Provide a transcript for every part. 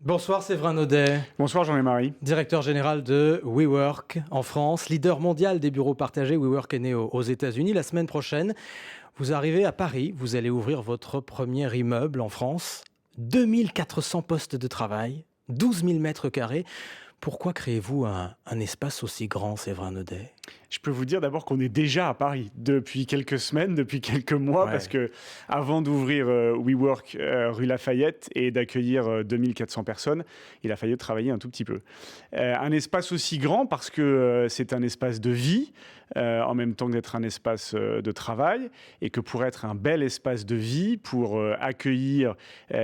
Bonsoir Séverin Naudet, Bonsoir Jean-Marie. directeur général de WeWork en France, leader mondial des bureaux partagés. WeWork est né aux États-Unis. La semaine prochaine, vous arrivez à Paris, vous allez ouvrir votre premier immeuble en France. 2400 postes de travail, 12 000 mètres carrés. Pourquoi créez-vous un espace aussi grand, Séverin Naudet? Je peux vous dire d'abord qu'on est déjà à Paris depuis quelques semaines, depuis quelques mois, Ouais. parce que avant d'ouvrir WeWork rue Lafayette et d'accueillir 2400 personnes, il a fallu travailler un tout petit peu. Un espace aussi grand parce que c'est un espace de vie, en même temps que d'être un espace de travail, et que pour être un bel espace de vie, pour accueillir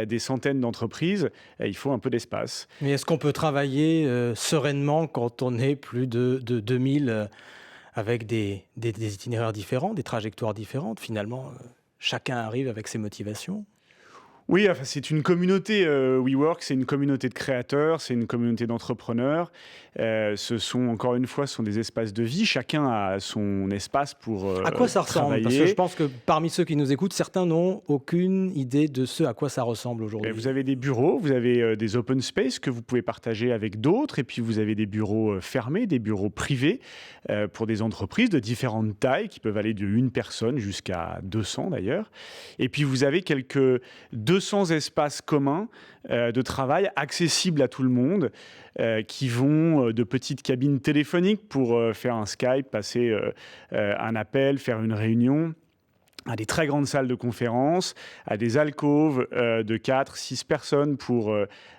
des centaines d'entreprises, il faut un peu d'espace. Mais est-ce qu'on peut travailler sereinement quand on est plus de 2000 avec des itinéraires différents, des trajectoires différentes? Finalement, chacun arrive avec ses motivations. Oui, enfin, c'est une communauté, WeWork, c'est une communauté de créateurs, c'est une communauté d'entrepreneurs. Encore une fois, ce sont des espaces de vie. Chacun a son espace pour À quoi ça ressemble? Parce que je travailler. pense que parmi ceux qui nous écoutent, certains n'ont aucune idée de ce à quoi ça ressemble aujourd'hui. Vous avez des bureaux, vous avez des open space que vous pouvez partager avec d'autres, et puis vous avez des bureaux fermés, des bureaux privés pour des entreprises de différentes tailles qui peuvent aller de 1 personne jusqu'à 200 d'ailleurs. Et puis vous avez quelques 200 espaces communs de travail accessibles à tout le monde qui vont de petites cabines téléphoniques pour faire un Skype, passer un appel, faire une réunion, à des très grandes salles de conférence, à des alcôves de 4-6 personnes pour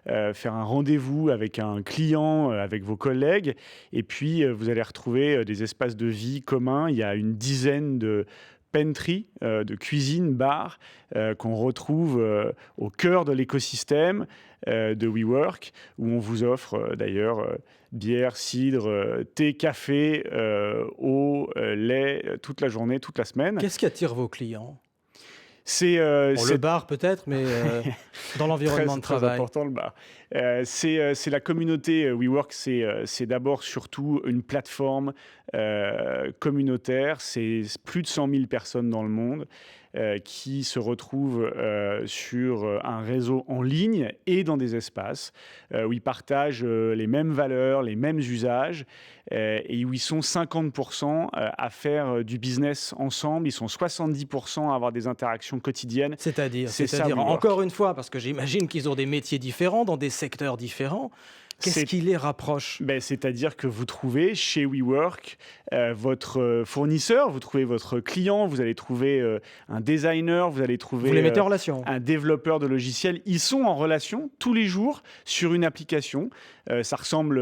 faire un rendez-vous avec un client, avec vos collègues. Et puis, vous allez retrouver des espaces de vie communs. Il y a une dizaine de pantry, de cuisine, bar, qu'on retrouve au cœur de l'écosystème de WeWork, où on vous offre d'ailleurs bière, cidre, thé, café, eau, lait, toute la journée, toute la semaine. Qu'est-ce qui attire vos clients? C'est Bon, le bar peut-être, mais dans l'environnement de très travail. important le bar. C'est la communauté WeWork, c'est d'abord surtout une plateforme communautaire. C'est plus de 100 000 personnes dans le monde qui se retrouvent sur un réseau en ligne et dans des espaces où ils partagent les mêmes valeurs, les mêmes usages et où ils sont 50% à faire du business ensemble. Ils sont 70% à avoir des interactions quotidiennes. C'est-à-dire, C'est ça, WeWork. encore une fois, parce que j'imagine qu'ils ont des métiers différents, dans des secteurs différents. Qu'est-ce C'est- qui les rapproche? C'est-à-dire que vous trouvez chez WeWork votre fournisseur, vous trouvez votre client, vous allez trouver un designer, vous allez trouver Vous les mettez en relation? un développeur de logiciels. Ils sont en relation tous les jours sur une application. Ça ressemble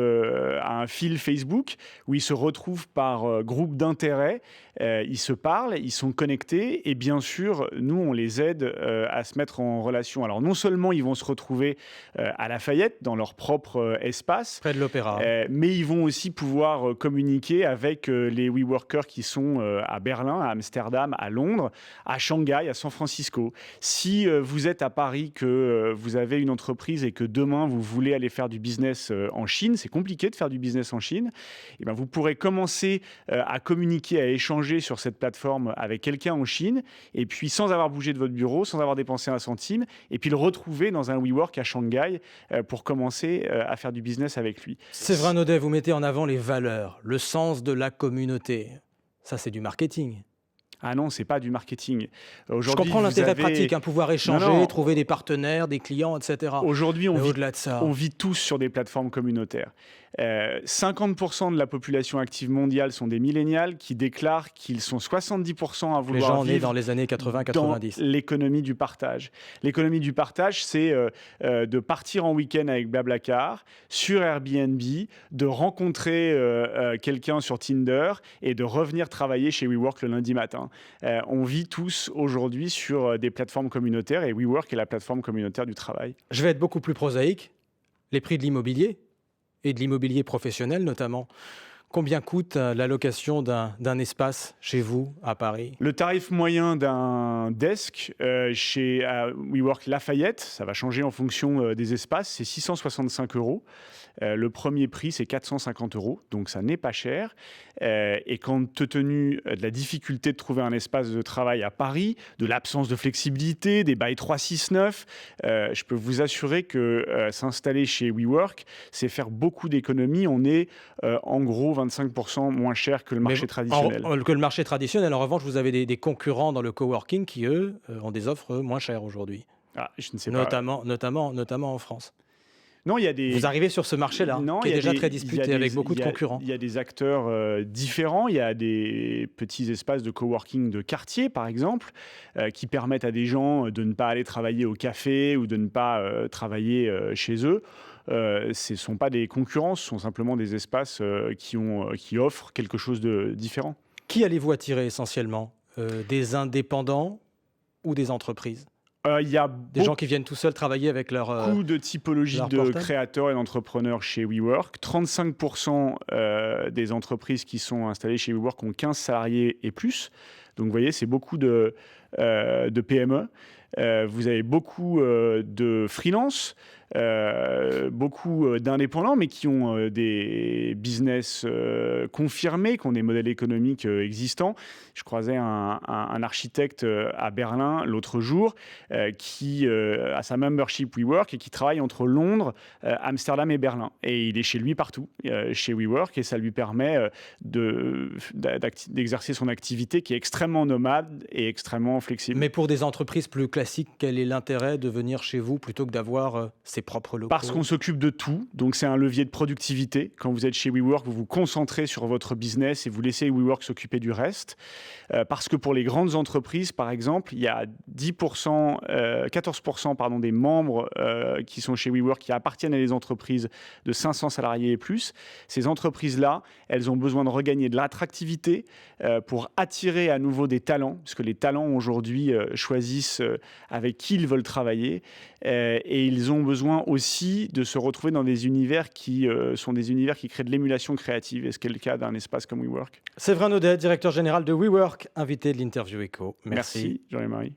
à un fil Facebook où ils se retrouvent par groupe d'intérêt. Ils se parlent, ils sont connectés et bien sûr, nous, on les aide à se mettre en relation. Alors non seulement ils vont se retrouver à Lafayette dans leur propre espace, Près de l'opéra. mais ils vont aussi pouvoir communiquer avec les WeWorkers qui sont à Berlin, à Amsterdam, à Londres, à Shanghai, à San Francisco. Si vous êtes à Paris, que vous avez une entreprise et que demain vous voulez aller faire du business en Chine, c'est compliqué de faire du business en Chine, et bien vous pourrez commencer à communiquer, à échanger sur cette plateforme avec quelqu'un en Chine, et puis sans avoir bougé de votre bureau, sans avoir dépensé un centime, et puis le retrouver dans un WeWork à Shanghai pour commencer à faire du business avec lui. Séverin Naudet, vous mettez en avant les valeurs, le sens de la communauté. Ça, c'est du marketing. Ah non, c'est pas du marketing. Je Aujourd'hui, comprends vous l'intérêt avez- pratique, pouvoir échanger, Non, non. trouver des partenaires, des clients, etc. Aujourd'hui, Mais au-delà de ça, on vit tous sur des plateformes communautaires. 50% de la population active mondiale sont des millénials qui déclarent qu'ils sont 70% à les vouloir gens nés vivre dans les années dans 80-90. l'économie du partage. L'économie du partage, c'est de partir en week-end avec Blablacar, sur Airbnb, de rencontrer quelqu'un sur Tinder et de revenir travailler chez WeWork le lundi matin. On vit tous aujourd'hui sur des plateformes communautaires et WeWork est la plateforme communautaire du travail. Je vais être beaucoup plus prosaïque. Les prix de l'immobilier, et de l'immobilier professionnel notamment. Combien coûte la location d'un espace chez vous à Paris? Le tarif moyen d'un desk chez WeWork Lafayette, ça va changer en fonction des espaces, c'est 665 €. Le premier prix, c'est 450 €, donc ça n'est pas cher. Et compte tenu de la difficulté de trouver un espace de travail à Paris, de l'absence de flexibilité, des bails 369, je peux vous assurer que s'installer chez WeWork, c'est faire beaucoup d'économies. On est en gros 25% moins cher que le marché traditionnel. Que le marché traditionnel. En revanche, vous avez des concurrents dans le coworking qui, eux, ont des offres moins chères aujourd'hui, Ah, je ne sais pas. notamment en France. Non, il y a des... Vous arrivez sur ce marché-là, Non, qui il est y a déjà des- très il y a disputé des- avec beaucoup de il y a- concurrents. Il y a des acteurs différents. Il y a des petits espaces de coworking de quartier, par exemple, qui permettent à des gens de ne pas aller travailler au café ou de ne pas travailler chez eux. Ce ne sont pas des concurrents, ce sont simplement des espaces qui offrent quelque chose de différent. Qui allez-vous attirer essentiellement? Des indépendants ou des entreprises? Il y a Des gens qui viennent tout seuls travailler avec beaucoup de typologies leur de portable. créateurs et d'entrepreneurs chez WeWork. 35% des entreprises qui sont installées chez WeWork ont 15 salariés et plus. Donc vous voyez, c'est beaucoup de PME. Vous avez beaucoup de freelance, beaucoup d'indépendants, mais qui ont des business confirmés, qui ont des modèles économiques existants. Je croisais un architecte à Berlin l'autre jour qui a sa membership WeWork et qui travaille entre Londres, Amsterdam et Berlin. Et il est chez lui partout, chez WeWork, et ça lui permet d'exercer son activité qui est extrêmement nomade et extrêmement flexible. Mais pour des entreprises plus classiques, quel est l'intérêt de venir chez vous plutôt que d'avoir ses propres locaux? Parce qu'on s'occupe de tout, donc c'est un levier de productivité. Quand vous êtes chez WeWork, vous vous concentrez sur votre business et vous laissez WeWork s'occuper du reste. Parce que pour les grandes entreprises, par exemple, il y a 14% pardon, des membres qui sont chez WeWork qui appartiennent à des entreprises de 500 salariés et plus. Ces entreprises-là, elles ont besoin de regagner de l'attractivité pour attirer à nouveau des talents, parce que les talents aujourd'hui choisissent avec qui ils veulent travailler. Et ils ont besoin aussi de se retrouver dans des univers qui sont des univers qui créent de l'émulation créative, et ce qui est le cas d'un espace comme WeWork. Séverin Naudet, directeur général de WeWork, invité de l'interview Écho. Merci Jean-Marie.